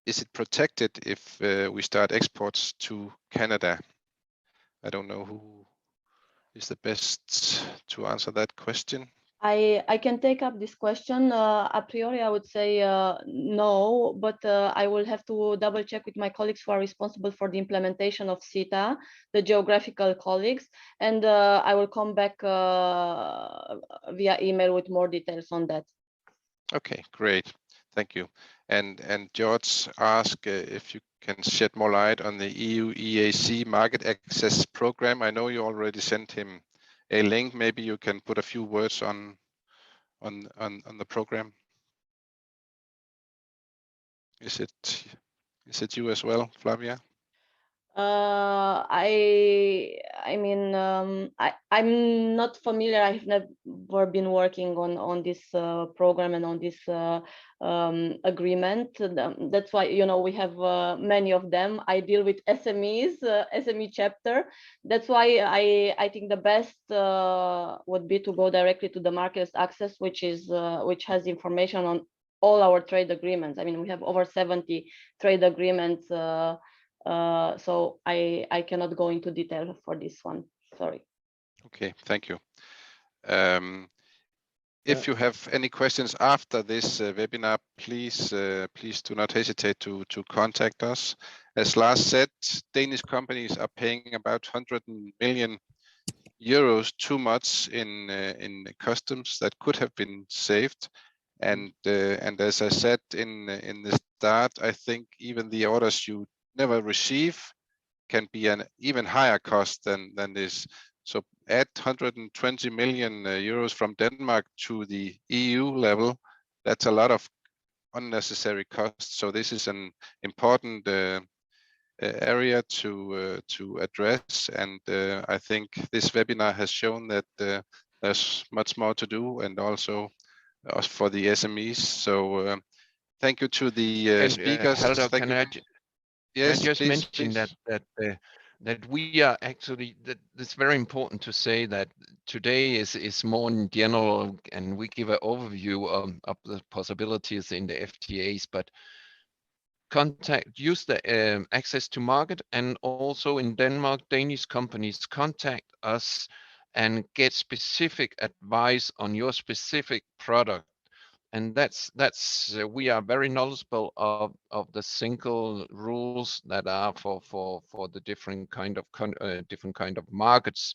is it protected if we start exports to Canada? I don't know who is the best to answer that question.
I can take up this question. A priori, I would say no, but I will have to double check with my colleagues who are responsible for the implementation of CETA, the geographical colleagues, and I will come back via email with more details on that.
Okay, great. Thank you. And George asked if you can shed more light on the EU EAC market access program. I know you already sent him a link. Maybe you can put a few words on the program. Is it you as well, Flavia?
I mean, I'm not familiar. I've never been working on this program and on this agreement. That's why, you know, we have many of them. I deal with SMEs, SME chapter. That's why I think the best would be to go directly to the market access, which has information on all our trade agreements. I mean, we have over 70 trade agreements. So I cannot go into detail for this one. Sorry.
Okay, thank you. If you have any questions after this webinar, please do not hesitate to contact us. As Lars said, Danish companies are paying about 100 million euros too much in customs that could have been saved. And as I said in the start, I think even the orders you never receive can be an even higher cost than this. So add 120 million euros from Denmark to the EU level, that's a lot of unnecessary costs. So this is an important area to address, and I think this webinar has shown that there's much more to do, and also for the SMEs. So thank you to the speakers.
Helder,
Thank you.
can I
Yes,
just
please,
mention
please.
that we are actually, that it's very important to say that today is more in general, and we give an overview of the possibilities in the FTAs, but use the access to market, and also in Denmark, Danish companies contact us and get specific advice on your specific product. And that's we are very knowledgeable of the single rules that are for the different kind of markets,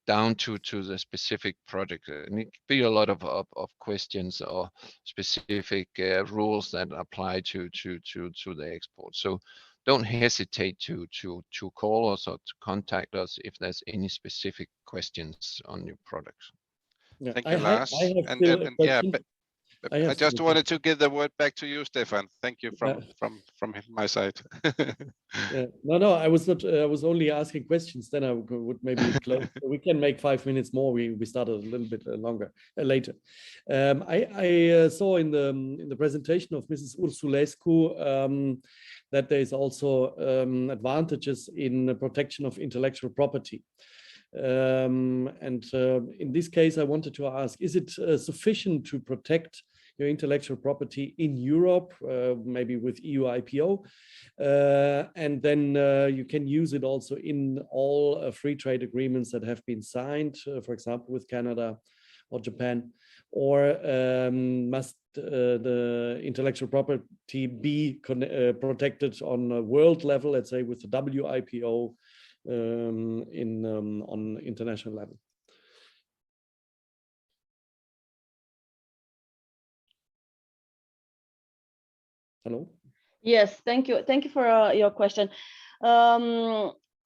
down to the specific project. And it could be a lot of questions or specific rules that apply to the export. So don't hesitate to call us or to contact us if there's any specific questions on your products.
Yeah,
Thank you, Lars.
I have
And
still a
yeah,
question.
I just wanted to give the word back to you, Stefan. Thank you from my side.
Yeah. No, I was not. I was only asking questions. Then I would maybe close. We can make 5 minutes more. We started a little bit longer later. I saw in the presentation of Mrs. Ursulescu that there is also advantages in the protection of intellectual property. In this case, I wanted to ask: is it sufficient to protect your intellectual property in Europe, maybe with EU IPO, and then you can use it also in all free trade agreements that have been signed, for example, with Canada or Japan? Or must the intellectual property be protected on a world level, let's say with the WIPO on international level? Hello?
Yes, thank you. Thank you for your question.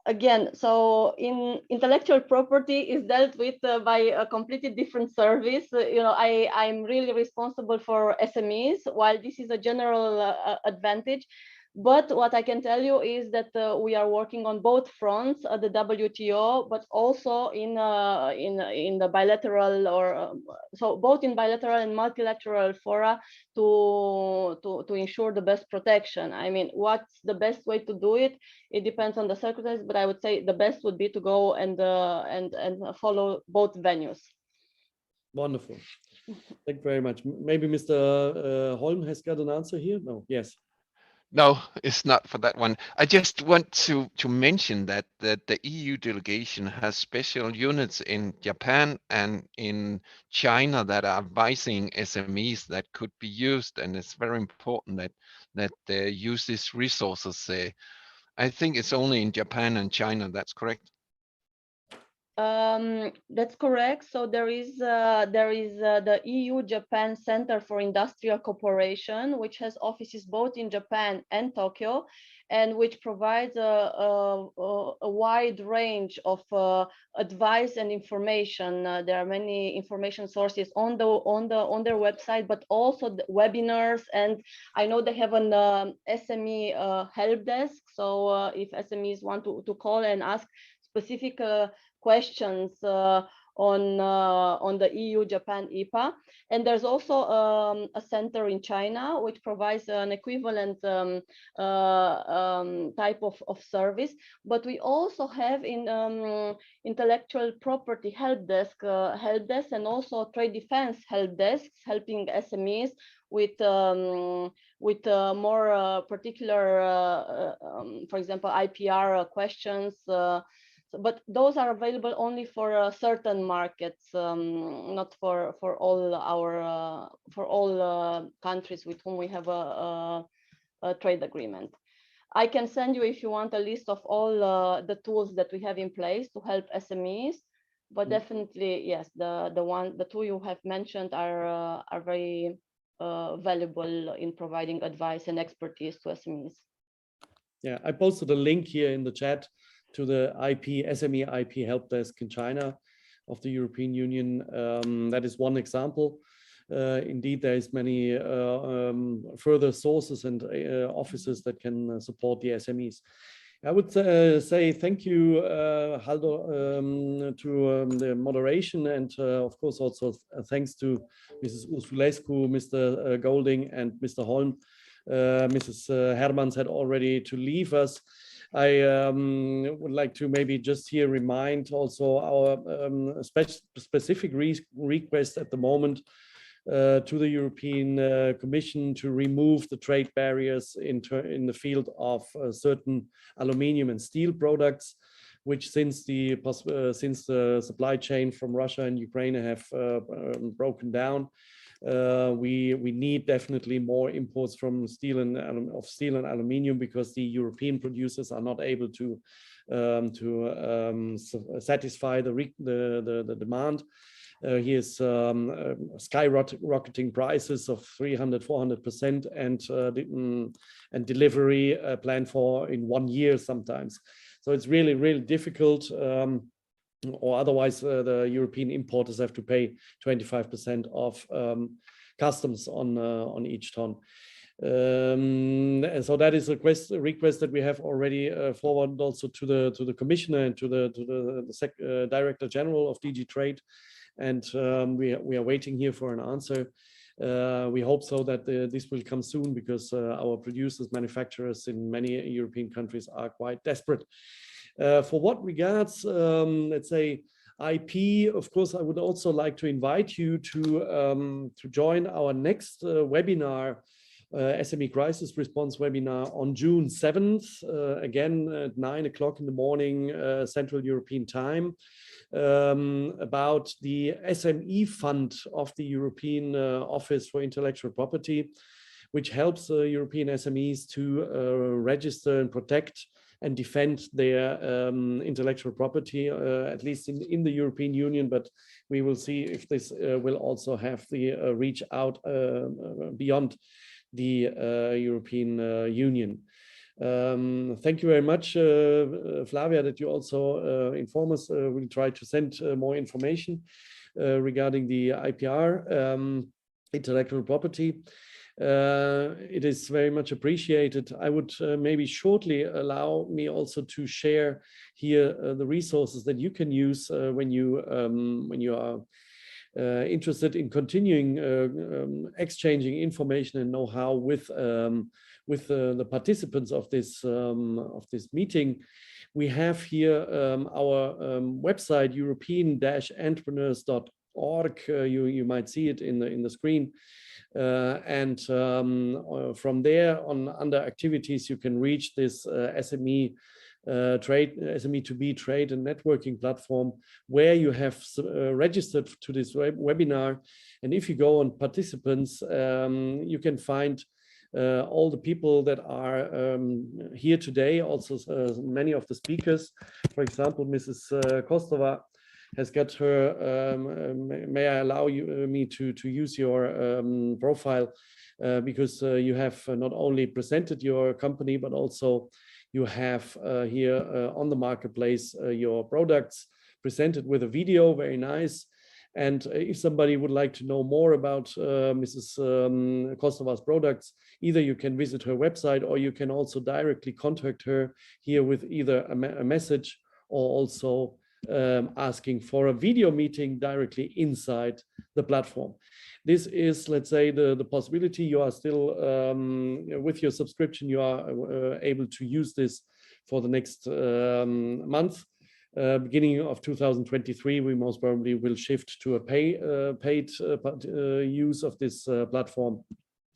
Again, so in intellectual property is dealt with by a completely different service. I'm really responsible for SMEs, while this is a general advantage. But what I can tell you is that we are working on both fronts, the WTO, but also in the bilateral, or so both in bilateral and multilateral fora to ensure the best protection. I mean, what's the best way to do it? It depends on the circumstances, but I would say the best would be to go and follow both venues.
Wonderful. Thank you very much. Maybe Mr. Holm has got an answer here. No. Yes.
No, it's not for that one. I just want to mention that the EU delegation has special units in Japan and in China that are advising SMEs that could be used, and it's very important that they use these resources. I think it's only in Japan and China. That's correct.
That's correct. So there is the EU-Japan Center for Industrial Cooperation, which has offices both in Japan and Tokyo, and which provides a wide range of advice and information. There are many information sources on their website, but also the webinars. And I know they have an SME help desk. So if SMEs want to call and ask specific questions on the EU-Japan IPA. And there's also a center in China which provides an equivalent type of service. But we also have in intellectual property help desk and also trade defense help desks, helping SMEs with more particular, for example, IPR questions. But those are available only for certain markets, not for all countries with whom we have a trade agreement. I can send you, if you want, a list of all the tools that we have in place to help SMEs. But definitely, yes, the two you have mentioned are very valuable in providing advice and expertise to SMEs.
Yeah, I posted a link here in the chat to the SME IP help desk in China of the European Union. That is one example. Indeed, there is many further sources and offices that can support the SMEs. I would say thank you, Haldo, to the moderation, and of course also thanks to Mrs. Ursulescu, Mr. Golding, and Mr. Holm. Mrs. Hermans had already to leave us. I would like to maybe just here remind also our specific request at the moment to the European Commission to remove the trade barriers in the field of certain aluminium and steel products, which since the supply chain from Russia and Ukraine have broken down, we need definitely more imports from steel and aluminium, because the European producers are not able to satisfy the demand. Here's skyrocketing prices of 300–400%, and delivery planned for in 1 year sometimes. So it's really difficult. Or otherwise, the European importers have to pay 25% of customs on each ton. And so that is a request that we have already forwarded also to the commissioner and to the Director General of DG Trade. And we are waiting here for an answer. We hope so that this will come soon, because our producers, manufacturers in many European countries are quite desperate. For what regards, let's say, IP, of course, I would also like to invite you to join our next webinar, SME Crisis Response webinar on June 7th, again at 9 o'clock in the morning, Central European Time, about the SME Fund of the European Office for Intellectual Property, which helps European SMEs to register and protect and defend their intellectual property, at least in the European Union. But we will see if this will also have the reach out beyond the European Union. Thank you very much, Flavia, that you also inform us. We'll try to send more information regarding the IPR, intellectual property. It is very much appreciated. I would maybe shortly allow me also to share here the resources that you can use when you are interested in continuing exchanging information and know-how with the participants of this meeting. We have here our website, european-entrepreneurs.org. You might see it in the screen. And from there on, under activities, you can reach this SME2B trade and networking platform, where you have registered to this webinar. And if you go on participants, you can find all the people that are here today, also many of the speakers. For example, Mrs. Kostova has got her, may I allow me to use your profile, because you have not only presented your company, but also you have here on the marketplace your products presented with a video, very nice. And if somebody would like to know more about Mrs. Kostova's products, either you can visit her website, or you can also directly contact her here with either a message, or also asking for a video meeting directly inside the platform. This is, let's say, the possibility. You are still, with your subscription, you are able to use this for the next month. Beginning of 2023, we most probably will shift to a paid use of this platform.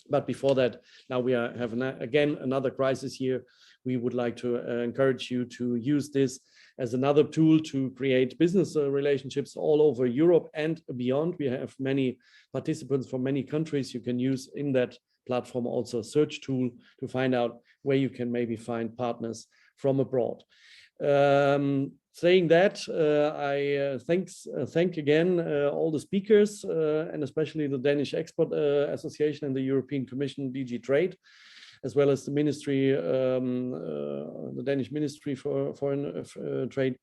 But before that, now we have again another crisis year. We would like to encourage you to use this as another tool to create business relationships all over Europe and beyond. We have many participants from many countries. You can use in that platform also a search tool to find out where you can maybe find partners from abroad. saying that, I thank again all the speakers and especially the Danish Export Association and the European Commission DG Trade, as well as the Ministry, the Danish Ministry for Foreign Trade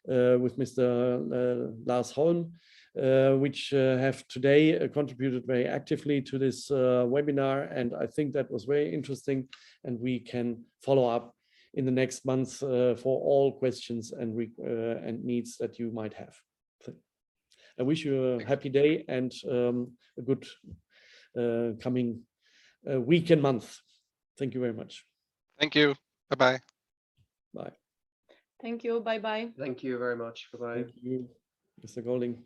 with Mr. Lars Holm, which have today contributed very actively to this webinar. And I think that was very interesting, and we can follow up in the next months for all questions and needs that you might have. I wish you a happy day and a good coming week and month. Thank you very much.
Thank you. Bye-bye.
Bye.
Thank you. Bye-bye.
Thank you very much. Bye-bye.
Thank you, Mr. Golding.